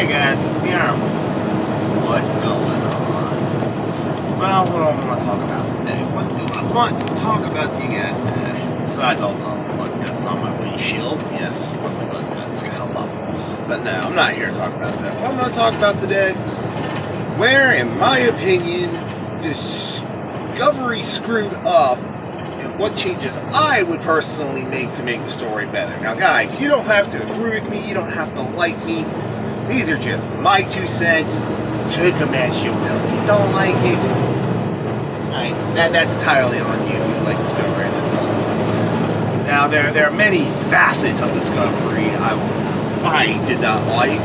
Hey guys, yeah, what's going on? Well, what do I want to talk about today? What do I want to talk about to you guys today? Besides all the bug guts on my windshield. Yes, lovely bug guts, kind of love them. But no, I'm not here to talk about that. What I'm going to talk about today, where, in my opinion, Discovery screwed up and what changes I would personally make to make the story better. Now guys, you don't have to agree with me, you don't have to like me. These are just my 2 cents. Take them as you will. If you don't like it, that's entirely on you if you like Discovery, that's all. Now, there are many facets of Discovery I did not like.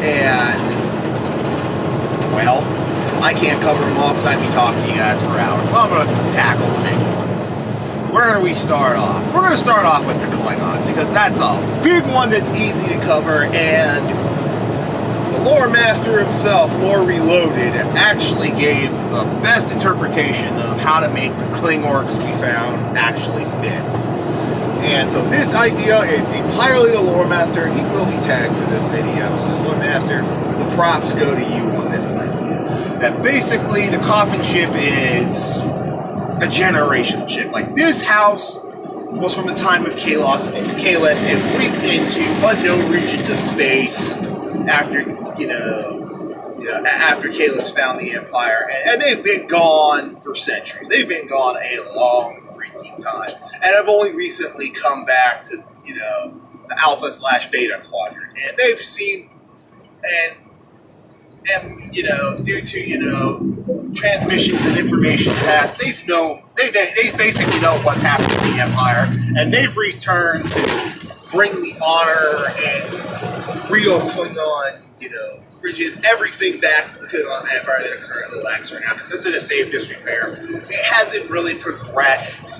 And, well, I can't cover them all because I'd be talking to you guys for hours. Well, I'm going to tackle the big ones. Where do we start off? We're going to start off with the Klingons because that's a big one that's easy to cover, and the lore master himself, Lore Reloaded, actually gave the best interpretation of how to make the Klingorks we found actually fit. And so this idea is entirely the lore master, and he will be tagged for this video. So lore master, the props go to you on this idea. That basically the coffin ship is a generational ship. Like this house was from the time of Kahless and went into unknown regions of space after after Kahless found the Empire, and they've been gone for centuries. They've been gone a long freaking time, and have only recently come back to the Alpha/Beta quadrant, and they've seen and due to transmissions and information passed, they basically know what's happened to the Empire, and they've returned to bring the honor and real Klingon, bridges everything back to the Klingon Empire that it currently lacks right now, because it's in a state of disrepair. It hasn't really progressed.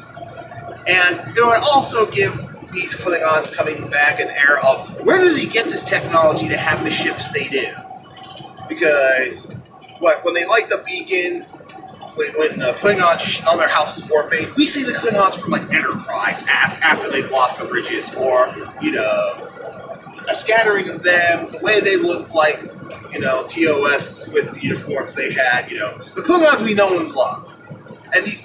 And it would also give these Klingons coming back an era of, where do they get this technology to have the ships they do? Because, when they light the beacon, when Klingons on their houses warping, we see the Klingons from Enterprise after they've lost the bridges, or a scattering of them, the way they looked like TOS with the uniforms they had, the Klingons we know and love, and these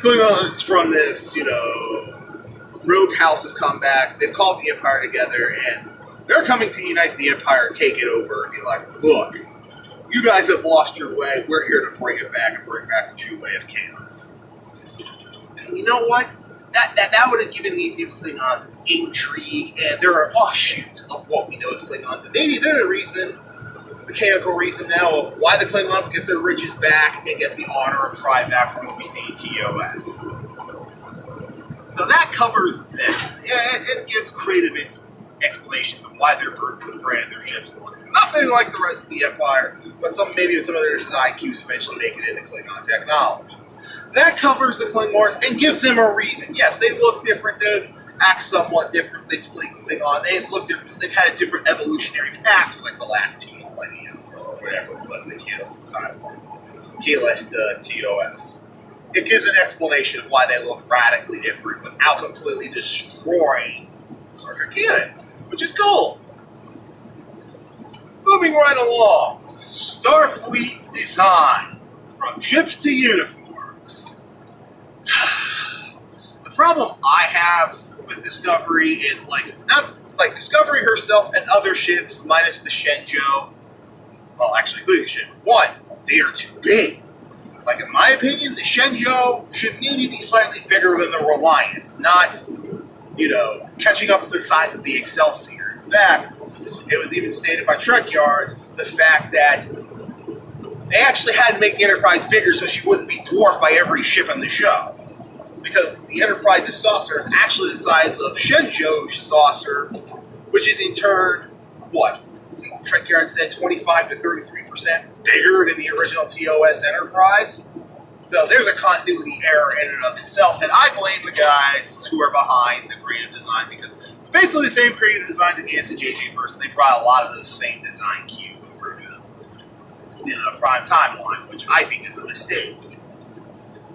Klingons from this rogue house have come back. They've called the Empire together, and they're coming to unite the Empire and take it over and be like, look, you guys have lost your way. We're here to bring it back and bring back the true way of chaos. And you know what? That would have given these new Klingons intrigue, and they're an offshoot of what we know as Klingons. And maybe they're the mechanical reason now of why the Klingons get their riches back and get the honor and pride back from what we see in TOS. So that covers them. It gives creative explanations of why their birds of prey and their ships look nothing like the rest of the Empire, but maybe some of their design cues eventually make it into Klingon technology. That covers the Klingons and gives them a reason. Yes, they look different, they act somewhat different, they split Klingon, they look different because they've had a different evolutionary path for the last 2 millennia, or whatever it was that Kahless' time for. Kahless to TOS. It gives an explanation of why they look radically different without completely destroying Star Trek canon, which is cool. Moving right along, Starfleet design, from ships to uniforms. The problem I have with Discovery is not Discovery herself and other ships, minus the Shenzhou. Well, actually, including the Shenzhou. 1, they are too big. In my opinion, the Shenzhou should maybe be slightly bigger than the Reliance, not, catching up to the size of the Excelsior. In fact, it was even stated by Trek Yards, the fact that they actually had to make the Enterprise bigger so she wouldn't be dwarfed by every ship in the show. Because the Enterprise's saucer is actually the size of Shenzhou's saucer, which is in turn, Trek Yards said 25 to 33% bigger than the original TOS Enterprise. So there's a continuity error in and of itself, and I blame the guys who are behind the creative design, because it's basically the same creative design that as the JJ first, and they brought a lot of those same design cues over to the Prime Timeline, which I think is a mistake.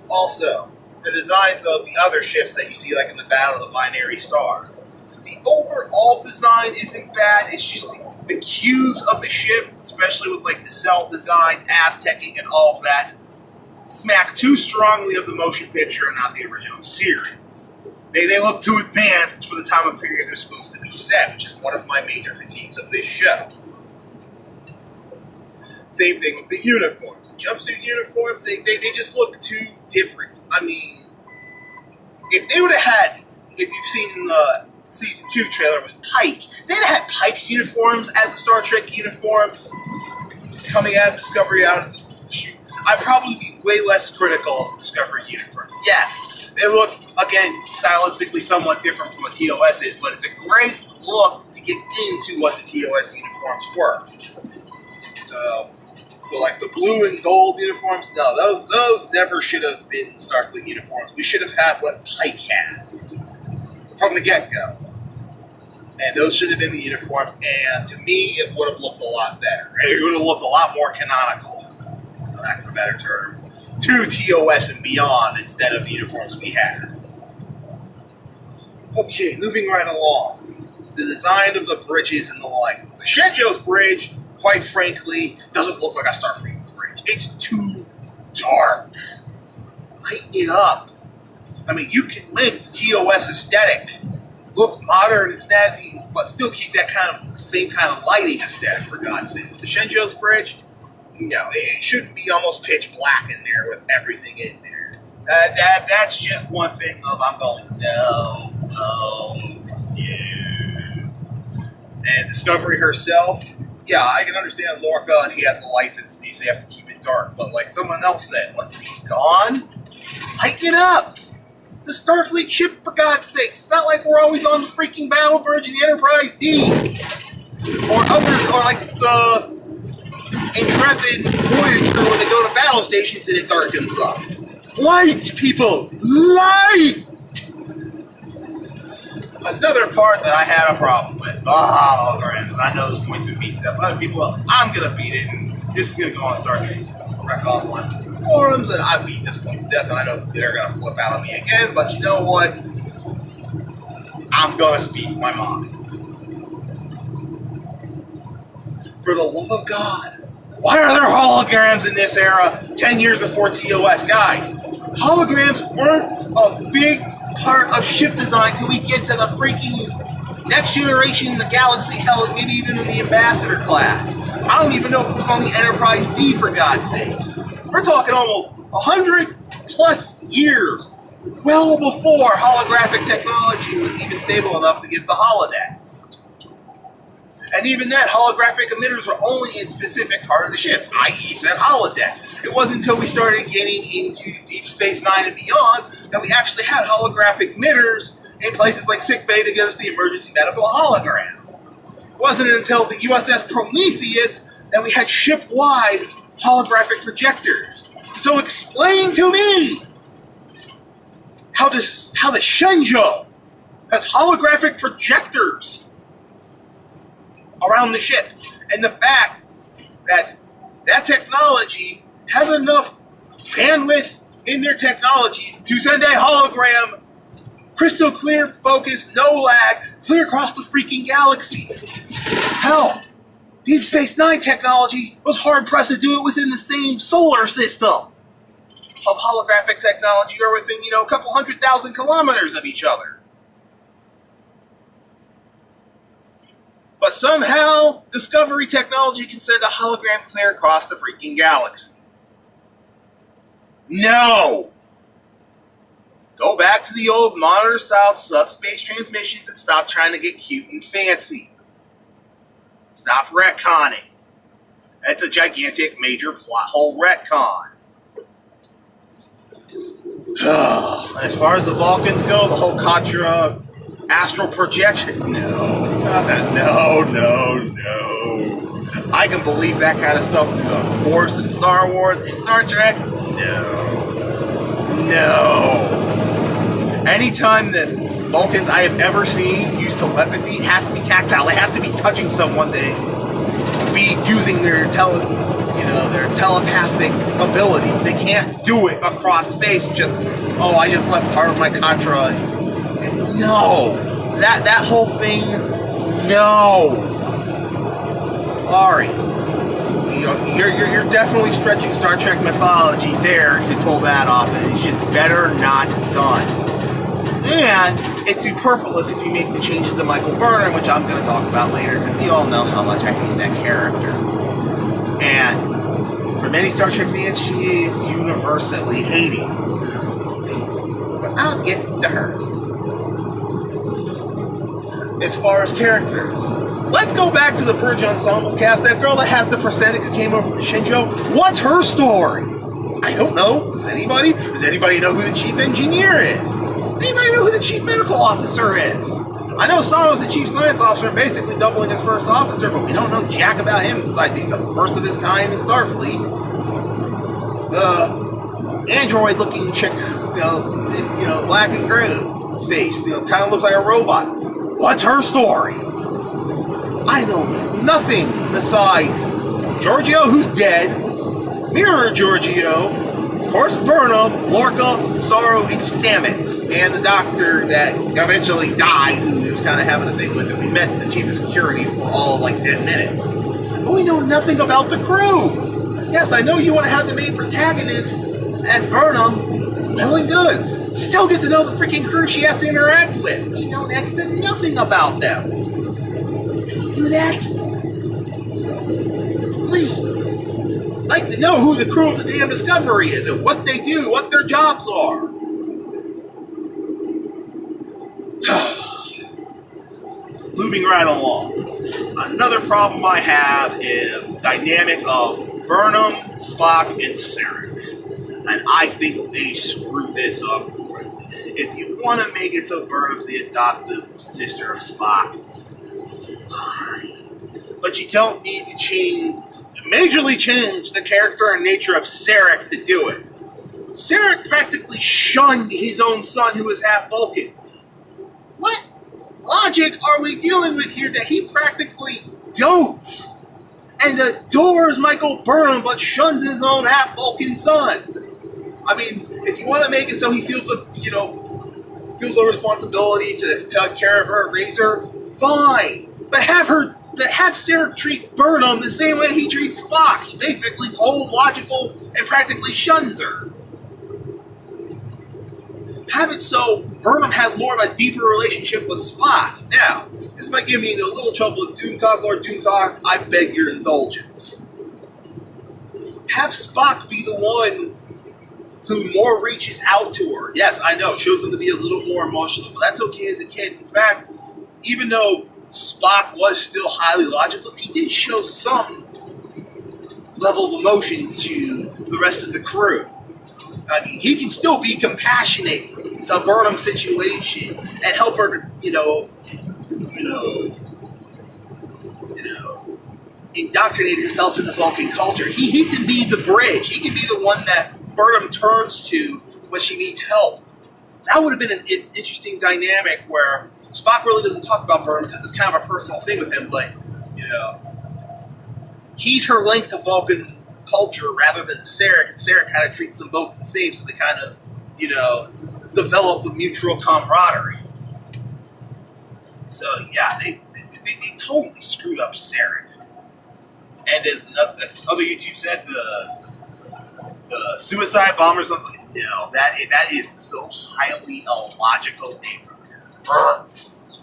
Also, the designs of the other ships that you see in the Battle of the Binary Stars. The overall design isn't bad, it's just the the cues of the ship, especially with like the cell designs, Aztecing, and all of that, smack too strongly of the motion picture and not the original series. They look too advanced for the time of period they're supposed to be set, which is one of my major critiques of this show. Same thing with the uniforms. The jumpsuit uniforms, they just look too different. I mean, if they would have had, if you've seen the Season 2 trailer with Pike, they'd have had Pike's uniforms as the Star Trek uniforms coming out of Discovery out of the shoot, I'd probably be way less critical of the Discovery uniforms. Yes, they look, again, stylistically somewhat different from what TOS is, but it's a great look to get into what the TOS uniforms were. So like the blue and gold uniforms, no, those never should have been Starfleet uniforms. We should have had what Pike had from the get-go. And those should have been the uniforms, and to me, it would have looked a lot better. It would have looked a lot more canonical, for lack of a better term, to TOS and beyond instead of the uniforms we had. Okay, moving right along. The design of the bridges and the lighting. The Shenzhou's bridge, quite frankly, doesn't look like a Starfleet bridge. It's too dark. Lighten it up. I mean, you can make the TOS aesthetic look modern and snazzy, but still keep that same kind of lighting aesthetic, for God's sakes. The Shenzhou's bridge, no, it shouldn't be almost pitch black in there with everything in there. That's just one thing of I'm going, no. And Discovery herself, yeah, I can understand Lorca and he has a license and so you have to keep it dark, but like someone else said, once he's gone, lighten it up. It's a Starfleet ship, for God's sake. It's not like we're always on the freaking battle bridge of the Enterprise D. Or like the Intrepid Voyager when they go to battle stations and it darkens up. Light, people! Light! Another part that I had a problem with, the holograms, and I know this point's been beaten up. Other people, I'm going to beat it, and this is going to go on Star Trek Online forums, and I beat this point to death, and I know they're going to flip out on me again, but you know what? I'm going to speak my mind. For the love of God, why are there holograms in this era 10 years before TOS? Guys, holograms weren't a big part of ship design till we get to the freaking next generation, the Galaxy, hell, maybe even in the Ambassador class. I don't even know if it was on the Enterprise B, for God's sakes. We're talking almost 100 plus years, well before holographic technology was even stable enough to give the holodecks. And even then, holographic emitters were only in specific part of the ships, i.e. said holodecks. It wasn't until we started getting into Deep Space Nine and beyond that we actually had holographic emitters in places like sickbay to give us the emergency medical hologram. It wasn't until the USS Prometheus that we had ship-wide holographic projectors. So explain to me how the Shenzhou has holographic projectors around the ship, and the fact that that technology has enough bandwidth in their technology to send a hologram crystal clear, focused, no lag, clear across the freaking galaxy. Hell, Deep Space Nine technology was hard-pressed to do it within the same solar system of holographic technology, or within, a couple 100,000 kilometers of each other. But somehow, Discovery technology can send a hologram clear across the freaking galaxy. No! Go back to the old monitor-style subspace transmissions and stop trying to get cute and fancy. Stop retconning. That's a gigantic major plot hole retcon. As far as the Vulcans go, the whole Katra astral projection, no. I can believe that kind of stuff through the Force in Star Wars. In Star Trek, no. Anytime that Vulcans I have ever seen use telepathy, it has to be tactile. They have to be touching someone. They be using their telepathic abilities. They can't do it across space. I just left part of my Katra. No, that whole thing. No. Sorry. You're definitely stretching Star Trek mythology there to pull that off, and it's just better not done. And it's superfluous if you make the changes to Michael Burnham, which I'm going to talk about later, because you all know how much I hate that character. And for many Star Trek fans, she is universally hated. But I'll get to her. As far as characters, let's go back to the Bridge Ensemble cast. That girl that has the prosthetic that came over from Shenzhou, what's her story? I don't know. Does anybody? Does anybody know who the chief engineer is? Anybody know who the chief medical officer is? I know Saro's the chief science officer and basically doubling his first officer, but we don't know jack about him besides he's the first of his kind in Starfleet. The android-looking chick, black and gray face, kind of looks like a robot. What's her story? I know nothing besides Giorgio, who's dead, Mirror Giorgio, of course Burnham, Lorca, Saro, and Stamets, and the doctor that eventually died, who was kind of having a thing with him. We met the chief of security for all of like 10 minutes. But we know nothing about the crew. Yes, I know you want to have the main protagonist as Burnham. Well and good. Still get to know the freaking crew she has to interact with. We know next to nothing about them. Can you do that? Please. I'd like to know who the crew of the damn Discovery is and what they do, what their jobs are. Moving right along. Another problem I have is the dynamic of Burnham, Spock, and Sarek. And I think they screwed this up royally. If you want to make it so Burnham's the adoptive sister of Spock, fine. But you don't need to majorly change the character and nature of Sarek to do it. Sarek practically shunned his own son who was half Vulcan. What logic are we dealing with here that he practically dotes and adores Michael Burnham but shuns his own half Vulcan son? I mean, if you want to make it so he feels a responsibility to take care of her, raise her, fine. But have Sarek treat Burnham the same way he treats Spock. He basically cold, logical, and practically shuns her. Have it so Burnham has more of a deeper relationship with Spock. Now, this might give me into a little trouble with Doomcock. Lord Doomcock, I beg your indulgence. Have Spock be the one who more reaches out to her. Yes, I know, shows him to be a little more emotional, but that's okay as a kid. In fact, even though Spock was still highly logical, he did show some level of emotion to the rest of the crew. I mean, he can still be compassionate to Burnham's situation and help her, indoctrinate himself in the Vulcan culture. He can be the bridge. He can be the one that Burnham turns to when she needs help. That would have been an interesting dynamic where Spock really doesn't talk about Burnham because it's kind of a personal thing with him, but, he's her link to Vulcan culture rather than Sarek, and Sarek kind of treats them both the same, so they kind of, develop a mutual camaraderie. So, yeah, they totally screwed up Sarek. And as other YouTube said, the suicide bomber or something, no, that is so highly illogical, it hurts.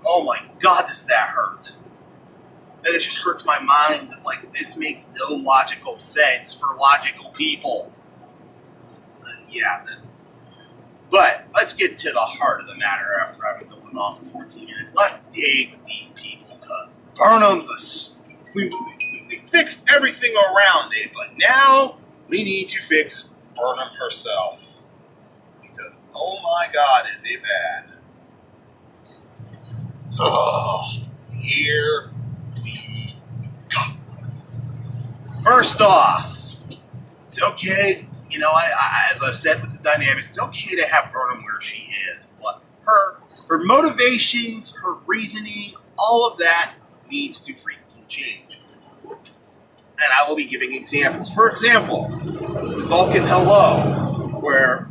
Oh my God, does that hurt? And it just hurts my mind. It's like, this makes no logical sense for logical people. So, yeah. But let's get to the heart of the matter after having going on for 14 minutes. Let's dig deep, people, because Burnham's we fixed everything around it, but now we need to fix Burnham herself. Because, oh my God, is it bad. Oh, here we go. First off, it's okay, as I've said with the dynamic, it's okay to have Burnham where she is, but her motivations, her reasoning, all of that needs to freaking change. And I will be giving examples. For example, the Vulcan Hello, where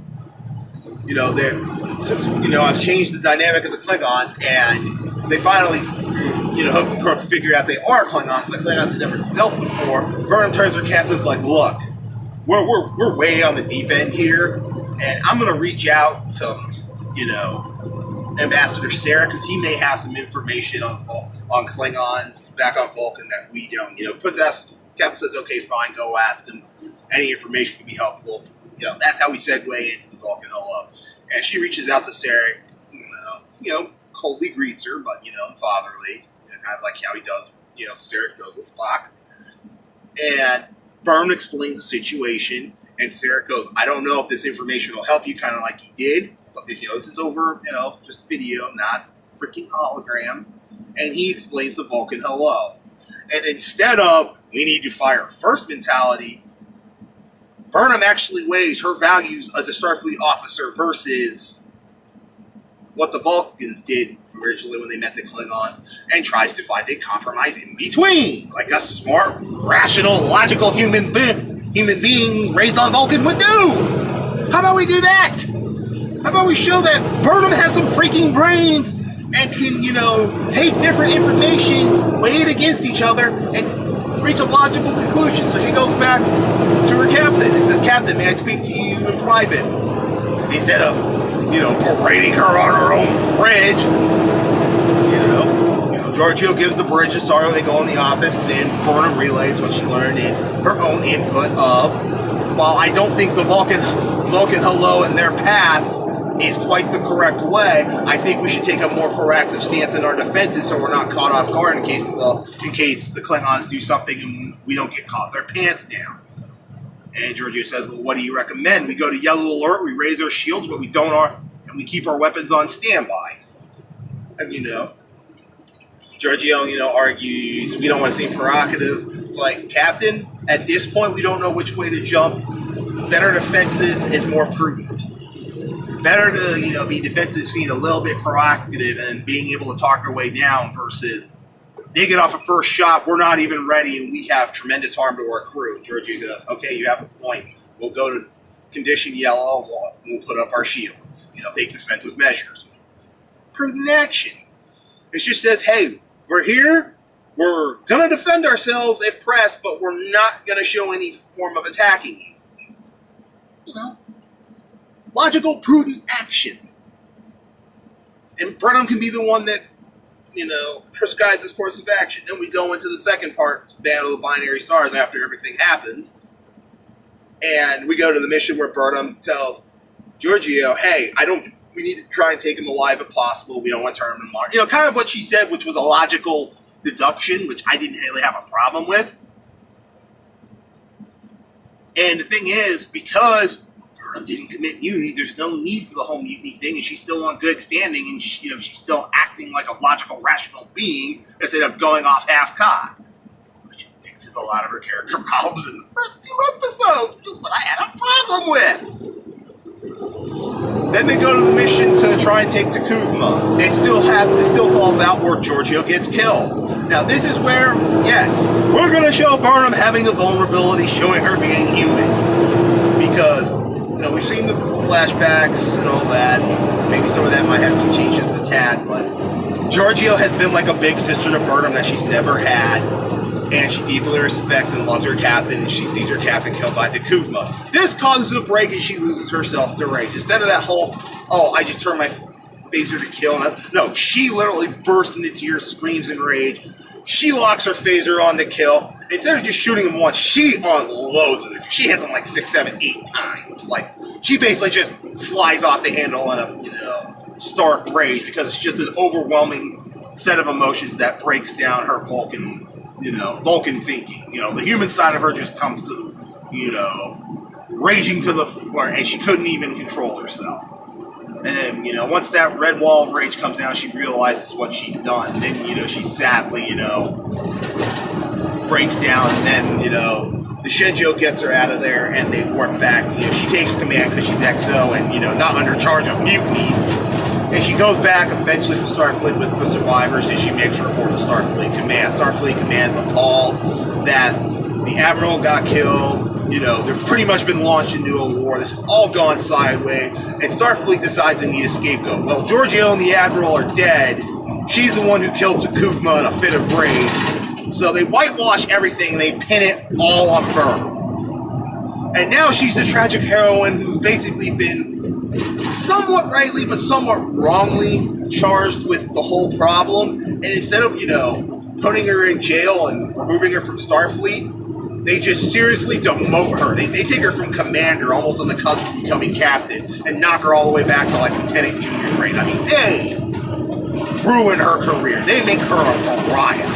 they're since I've changed the dynamic of the Klingons, and they finally hook and crook figure out they are Klingons, but Klingons had never dealt before. Burnham turns to her captain's like, look, we're way on the deep end here, and I'm gonna reach out to Ambassador Sarek, because he may have some information on Klingons back on Vulcan that we don't. Captain says, okay, fine, go ask him. Any information can be helpful. That's how we segue into the Vulcan hello. And she reaches out to Sarek, coldly greets her, but, fatherly, kind of like how he does, Sarek does with Spock. And Burnham explains the situation, and Sarek goes, I don't know if this information will help you, kind of like he did, but this is over, just video, not freaking hologram. And he explains the Vulcan hello. And instead of, we need to fire first mentality, Burnham actually weighs her values as a Starfleet officer versus what the Vulcans did originally when they met the Klingons, and tries to find a compromise in between, like a smart, rational, logical human being raised on Vulcan would do. How about we do that? How about we show that Burnham has some freaking brains and can, take different information, weigh it against each other, and reach a logical conclusion. So she goes back to her captain and says, Captain, may I speak to you in private? Instead of, berating her on her own bridge, Giorgio gives the bridge a start. They go in the office, and Burnham relays what she learned in her own input of, while I don't think the Vulcan hello and their path is quite the correct way, I think we should take a more proactive stance in our defenses so we're not caught off guard in case the Klingons do something and we don't get caught their pants down. And Giorgio says, well, what do you recommend? We go to yellow alert, we raise our shields, but we and we keep our weapons on standby. And Giorgio, argues we don't want to seem provocative. It's like, Captain, at this point we don't know which way to jump. Better defenses is more prudent. Better to, be defensive, seen a little bit proactive and being able to talk our way down versus they get off a first shot, we're not even ready, and we have tremendous harm to our crew. Giorgio goes, okay, you have a point. We'll go to condition yellow, we'll put up our shields, take defensive measures. Prudent action. It just says, hey, we're here, we're going to defend ourselves if pressed, but we're not going to show any form of attacking you. Logical, prudent action. And Burnham can be the one that, prescribes this course of action. Then we go into the second part, Battle of the Binary Stars, after everything happens. And we go to the mission where Burnham tells Giorgio, hey, we need to try and take him alive if possible. We don't want to turn him on. Kind of what she said, which was a logical deduction, which I didn't really have a problem with. And the thing is, because Burnham didn't commit mutiny, there's no need for the whole mutiny thing, and she's still on good standing, and she's still acting like a logical, rational being instead of going off half-cocked, which fixes a lot of her character problems in the first few episodes, which is what I had a problem with. Then they go to the mission to try and take T'Kuvma. It still falls out where Giorgio gets killed. Now this is where, yes, we're going to show Burnham having a vulnerability, showing her being human, because we've seen the flashbacks and all that. Maybe some of that might have to change just a tad, but Giorgio has been like a big sister to Burnham that she's never had, and she deeply respects and loves her captain, and she sees her captain killed by T'Kuvma. This causes a break, and she loses herself to rage. Instead of that whole, I just turned my phaser to kill, no, she literally bursts into tears, screams in rage. She locks her phaser on to kill. Instead of just shooting him once, she unloads it. She hits him like 6, 7, 8 times. Like, she basically just flies off the handle in a, stark rage because it's just an overwhelming set of emotions that breaks down her Vulcan thinking. The human side of her just comes to, raging to the floor, and she couldn't even control herself. And then, once that red wall of rage comes down, she realizes what she'd done. And then, she sadly, breaks down. And then, the Shenzhou gets her out of there, and they warp back. She takes command because she's XO and, not under charge of mutiny. And she goes back eventually from Starfleet with the survivors, and she makes her report to Starfleet Command. Starfleet Command's appalled that the admiral got killed. They've pretty much been launched into a war. This has all gone sideways, and Starfleet decides they need a scapegoat. Well, Georgiou and the admiral are dead. She's the one who killed T'Kuvma in a fit of rage. So they whitewash everything, and they pin it all on Burnham. And now she's the tragic heroine who's basically been somewhat rightly, but somewhat wrongly charged with the whole problem. And instead of, putting her in jail and removing her from Starfleet, they just seriously demote her. They take her from commander, almost on the cusp of becoming captain, and knock her all the way back to like lieutenant junior grade. I mean, they ruin her career. They make her a pariah.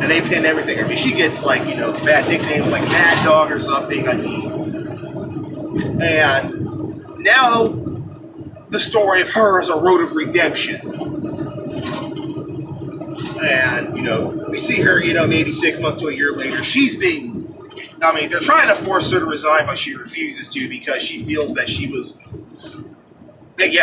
And they pin everything. I mean, she gets like, bad nicknames like Mad Dog or something. I mean, and now the story of her is a road of redemption. And, we see her, maybe 6 months to a year later. They're trying to force her to resign, but she refuses to because she feels that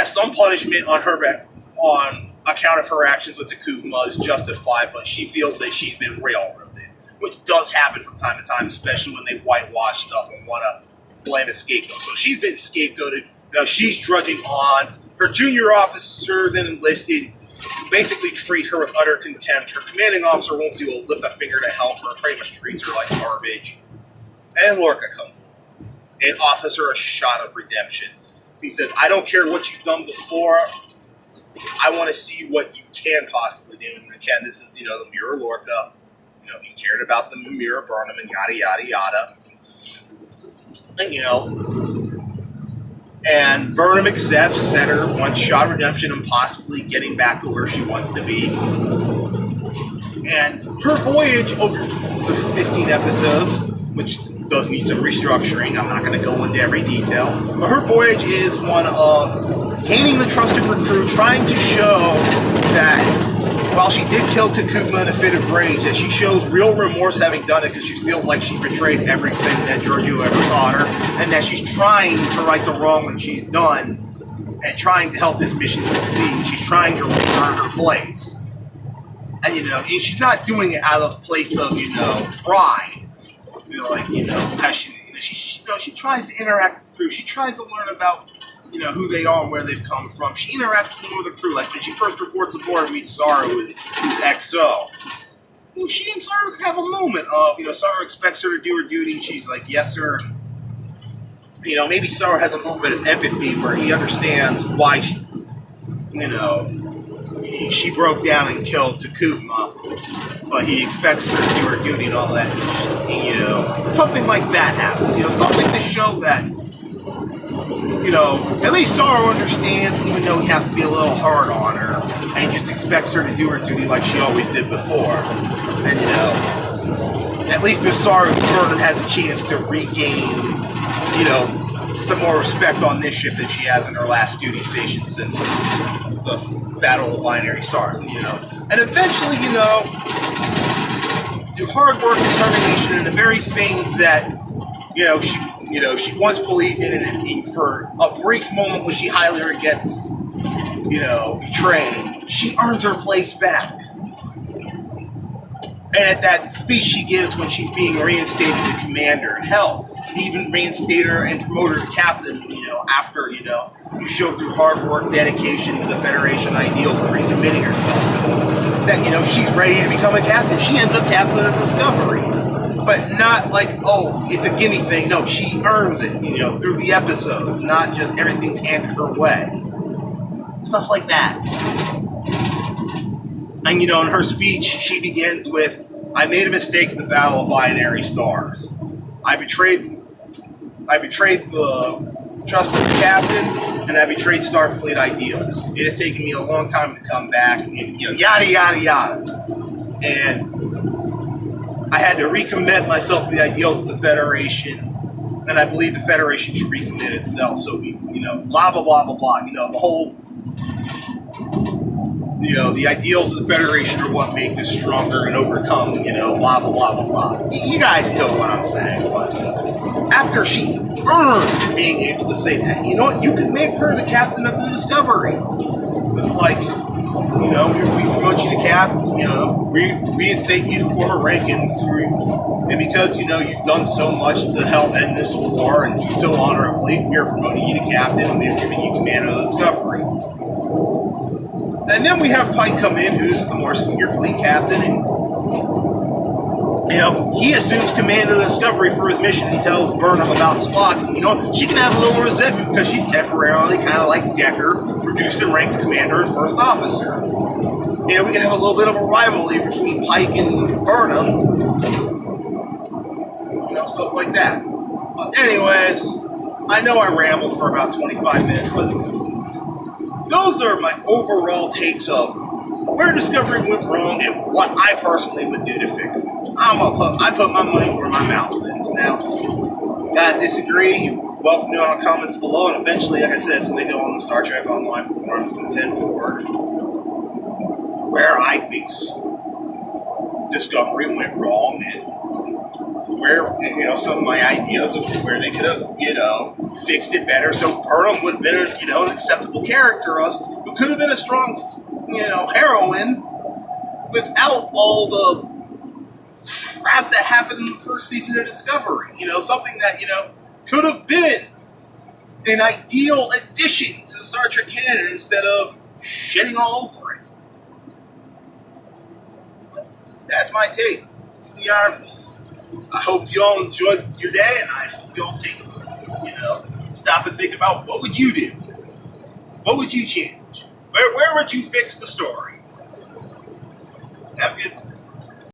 some punishment on her on account of her actions with T'Kuvma is justified, but she feels that she's been railroaded, which does happen from time to time, especially when they whitewash stuff and want to blame a scapegoat. So she's been scapegoated. She's drudging on. Her junior officers and enlisted basically treat her with utter contempt. Her commanding officer won't lift a finger to help her, pretty much treats her like garbage. And Lorca comes along and offers her a shot of redemption. He says, I don't care what you've done before. I want to see what you can possibly do. And again, this is, the Mirror Lorca. He cared about the Mirror Burnham and yada, yada, yada. And Burnham accepts, set her one shot redemption and possibly getting back to where she wants to be. And her voyage over the 15 episodes, which does need some restructuring, I'm not going to go into every detail, but her voyage is one of gaining the trust of her crew, trying to show that while she did kill T'Kuvma in a fit of rage, that she shows real remorse having done it because she feels like she betrayed everything that Georgiou ever taught her, and that she's trying to right the wrong that she's done and trying to help this mission succeed. She's trying to return her place. And, she's not doing it out of place of, pride. How she tries to interact with the crew. She tries to learn about who they are and where they've come from. She interacts more with the crew. Like when she first reports aboard and meets Saru, who's XO. She and Saru have a moment of, Saru expects her to do her duty, and she's like, yes, sir. Maybe Saru has a little bit of empathy where he understands why she broke down and killed T'Kuvma, but he expects her to do her duty and all that. Something like that happens. Something to show that at least Saru understands, even though he has to be a little hard on her, and he just expects her to do her duty like she always did before. And, at least Miss Saru Burnham has a chance to regain, some more respect on this ship than she has in her last duty station since the Battle of the Binary Stars, And eventually, through hard work, determination, and the very things that, she once believed in, and for a brief moment when she highly gets, betrayed, she earns her place back. And at that speech she gives when she's being reinstated to commander, and hell, even reinstate her and promote her to captain, after, you show through hard work, dedication to the Federation ideals and recommitting herself to them, that, she's ready to become a captain. She ends up captain of Discovery. But not like, it's a gimme thing. No, she earns it, through the episodes, not just everything's handed her way. Stuff like that. And, in her speech, she begins with, I made a mistake in the Battle of Binary Stars. I betrayed the trust of the captain, and I betrayed Starfleet ideals. It has taken me a long time to come back, and, yada, yada, yada. And I had to recommit myself to the ideals of the Federation, and I believe the Federation should recommit itself. So, blah, blah, blah, blah, blah. The whole, the ideals of the Federation are what make us stronger and overcome, blah, blah, blah, blah, blah. You guys know what I'm saying, but after she's earned being able to say that, you can make her the captain of the Discovery. It's like, You know, we promote you to captain. You know, reinstate you to former rank, and because you know you've done so much to help end this war and do so honorably, we are promoting you to captain, and we are giving you command of the Discovery. And then we have Pike come in, who's the more senior fleet captain, and you know, he assumes command of the Discovery for his mission. He tells Burnham about Spock, and you know, she can have a little resentment because she's temporarily, kind of like Decker, reduced in rank to commander and first officer. You know, we can have a little bit of a rivalry between Pike and Burnham. You know, stuff like that. But anyways, I know I rambled for about 25 minutes, but those are my overall takes of where Discovery went wrong and what I personally would do to fix it. I put my money where my mouth is. Now, if you guys disagree, you're welcome to on the comments below, and eventually, like I said, it's going to go on the Star Trek Online forums in 10 forward, where I think Discovery went wrong, and where, you know, some of my ideas of where they could have, you know, fixed it better. So Burnham would have been, you know, an acceptable character, who could have been a strong, you know, heroine without all the crap that happened in the first season of Discovery. You know, something that, you know, could have been an ideal addition to the Star Trek canon instead of shitting all over it. That's my take. It's the Iron Wolf. I hope you all enjoyed your day, and I hope you all take, you know, stop and think about what would you do? What would you change? Where would you fix the story? Have a good one.